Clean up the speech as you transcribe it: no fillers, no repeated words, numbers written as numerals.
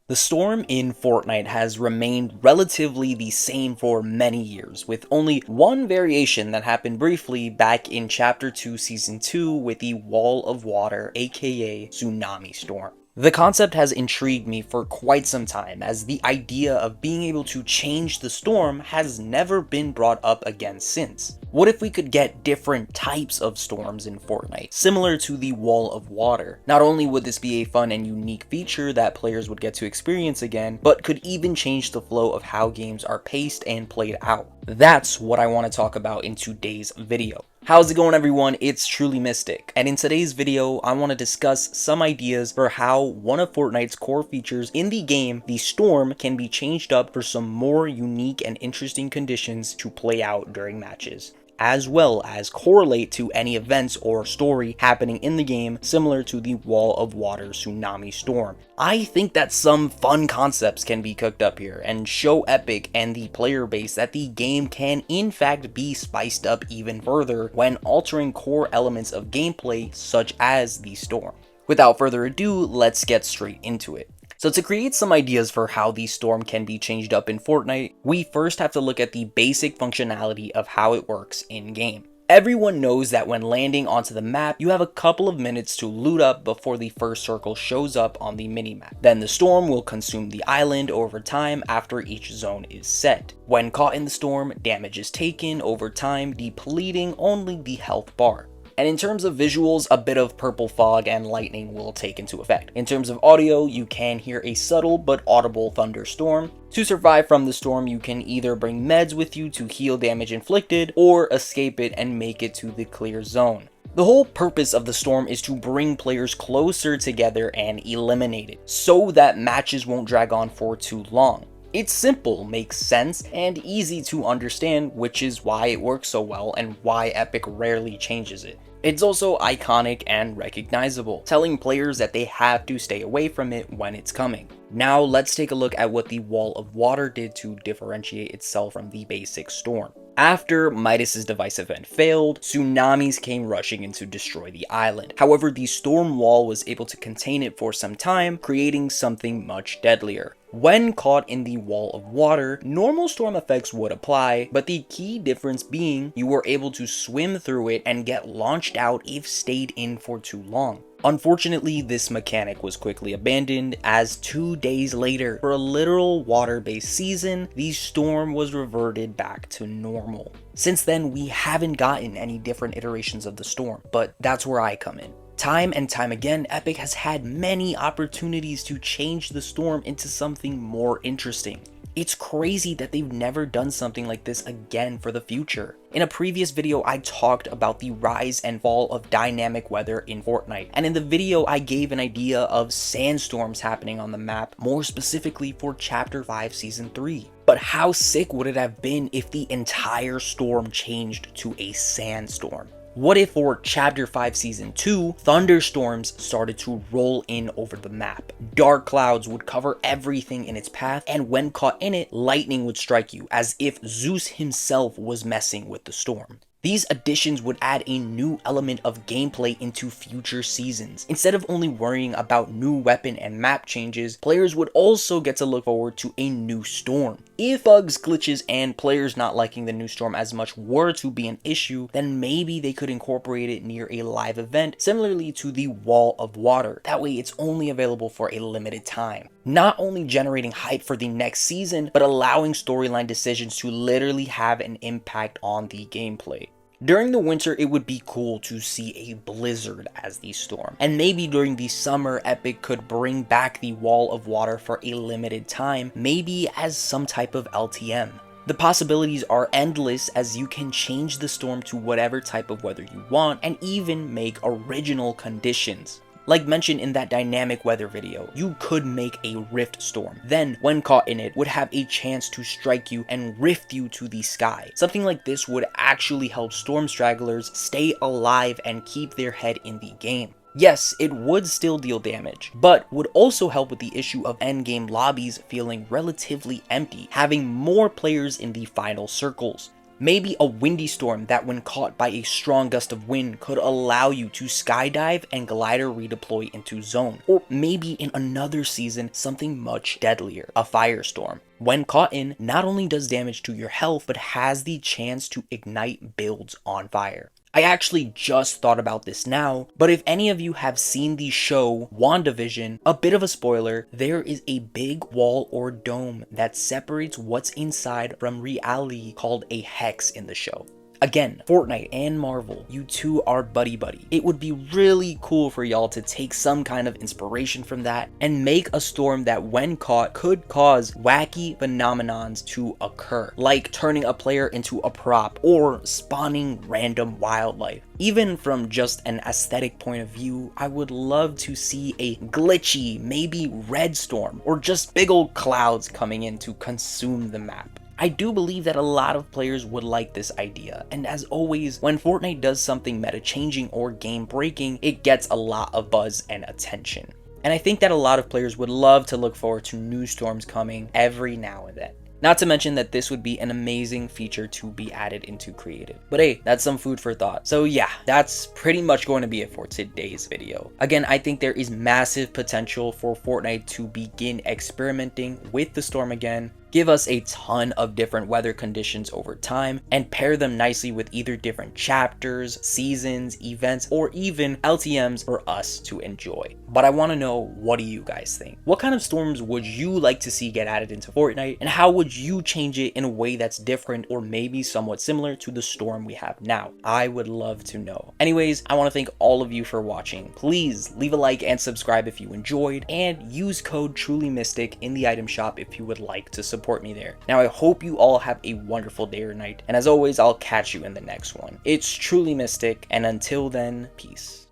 The storm in Fortnite has remained relatively the same for many years, with only one variation that happened briefly back in Chapter 2 Season 2 with the Wall of Water, aka Tsunami Storm. The concept has intrigued me for quite some time, as the idea of being able to change the storm has never been brought up again since. What if we could get different types of storms in Fortnite, similar to the Wall of Water? Not only would this be a fun and unique feature that players would get to experience again, but could even change the flow of how games are paced and played out. That's what I want to talk about in today's video. How's it going, everyone? It's TrulyMystic, and in today's video, I want to discuss some ideas for how one of Fortnite's core features in the game, the storm, can be changed up for some more unique and interesting conditions to play out during matches, as well as correlate to any events or story happening in the game similar to the Wall of Water Tsunami Storm. I think that some fun concepts can be cooked up here and show Epic and the player base that the game can in fact be spiced up even further when altering core elements of gameplay such as the storm. Without further ado, let's get straight into it. So to create some ideas for how the storm can be changed up in Fortnite, we first have to look at the basic functionality of how it works in-game. Everyone knows that when landing onto the map, you have a couple of minutes to loot up before the first circle shows up on the minimap. Then the storm will consume the island over time after each zone is set. When caught in the storm, damage is taken over time, depleting only the health bar. And in terms of visuals, a bit of purple fog and lightning will take into effect. In terms of audio, you can hear a subtle but audible thunderstorm. To survive from the storm, you can either bring meds with you to heal damage inflicted, or escape it and make it to the clear zone. The whole purpose of the storm is to bring players closer together and eliminate it, so that matches won't drag on for too long. It's simple, makes sense, and easy to understand, which is why it works so well and why Epic rarely changes it. It's also iconic and recognizable, telling players that they have to stay away from it when it's coming. Now let's take a look at what the Wall of Water did to differentiate itself from the basic storm. After Midas's device event failed, tsunamis came rushing in to destroy the island. However, the storm wall was able to contain it for some time, creating something much deadlier. When caught in the Wall of Water, normal storm effects would apply, but the key difference being you were able to swim through it and get launched out if stayed in for too long. Unfortunately, this mechanic was quickly abandoned, as 2 days later, for a literal water-based season, the storm was reverted back to normal. Since then, we haven't gotten any different iterations of the storm, but that's where I come in. Time and time again, Epic has had many opportunities to change the storm into something more interesting. It's crazy that they've never done something like this again for the future. In a previous video, I talked about the rise and fall of dynamic weather in Fortnite, and in the video I gave an idea of sandstorms happening on the map, more specifically for Chapter 5 Season 3. But how sick would it have been if the entire storm changed to a sandstorm? What if for Chapter 5 Season 2, thunderstorms started to roll in over the map? Dark clouds would cover everything in its path, and when caught in it, lightning would strike you, as if Zeus himself was messing with the storm. These additions would add a new element of gameplay into future seasons. Instead of only worrying about new weapon and map changes, players would also get to look forward to a new storm. If bugs, glitches, and players not liking the new storm as much were to be an issue, then maybe they could incorporate it near a live event, similarly to the Wall of Water. That way it's only available for a limited time. Not only generating hype for the next season, but allowing storyline decisions to literally have an impact on the gameplay. During the winter, it would be cool to see a blizzard as the storm, and maybe during the summer, Epic could bring back the Wall of Water for a limited time, maybe as some type of LTM. The possibilities are endless, as you can change the storm to whatever type of weather you want, and even make original conditions. Like mentioned in that dynamic weather video, you could make a rift storm. Then, when caught in it, would have a chance to strike you and rift you to the sky. Something like this would actually help storm stragglers stay alive and keep their head in the game. Yes, it would still deal damage, but would also help with the issue of endgame lobbies feeling relatively empty, having more players in the final circles. Maybe a windy storm that when caught by a strong gust of wind could allow you to skydive and glider redeploy into zone. Or maybe in another season, something much deadlier, a firestorm. When caught in, not only does damage to your health, but has the chance to ignite builds on fire. I actually just thought about this now, but if any of you have seen the show WandaVision, a bit of a spoiler, there is a big wall or dome that separates what's inside from reality called a hex in the show. Again, Fortnite and Marvel, you two are buddy-buddy. It would be really cool for y'all to take some kind of inspiration from that and make a storm that when caught could cause wacky phenomenons to occur, like turning a player into a prop or spawning random wildlife. Even from just an aesthetic point of view, I would love to see a glitchy, maybe red storm, or just big old clouds coming in to consume the map. I do believe that a lot of players would like this idea, and as always, when Fortnite does something meta-changing or game-breaking, it gets a lot of buzz and attention. And I think that a lot of players would love to look forward to new storms coming every now and then. Not to mention that this would be an amazing feature to be added into creative. But hey, that's some food for thought. So yeah, that's pretty much going to be it for today's video. Again, I think there is massive potential for Fortnite to begin experimenting with the storm again, give us a ton of different weather conditions over time, and pair them nicely with either different chapters, seasons, events, or even LTMs for us to enjoy. But I want to know, what do you guys think? What kind of storms would you like to see get added into Fortnite, and how would you change it in a way that's different or maybe somewhat similar to the storm we have now? I would love to know. Anyways, I want to thank all of you for watching. Please leave a like and subscribe if you enjoyed, and use code TrulyMystic in the item shop if you would like to support me there. Now, I hope you all have a wonderful day or night, and as always, I'll catch you in the next one. It's TrulyMystic, and until then, peace.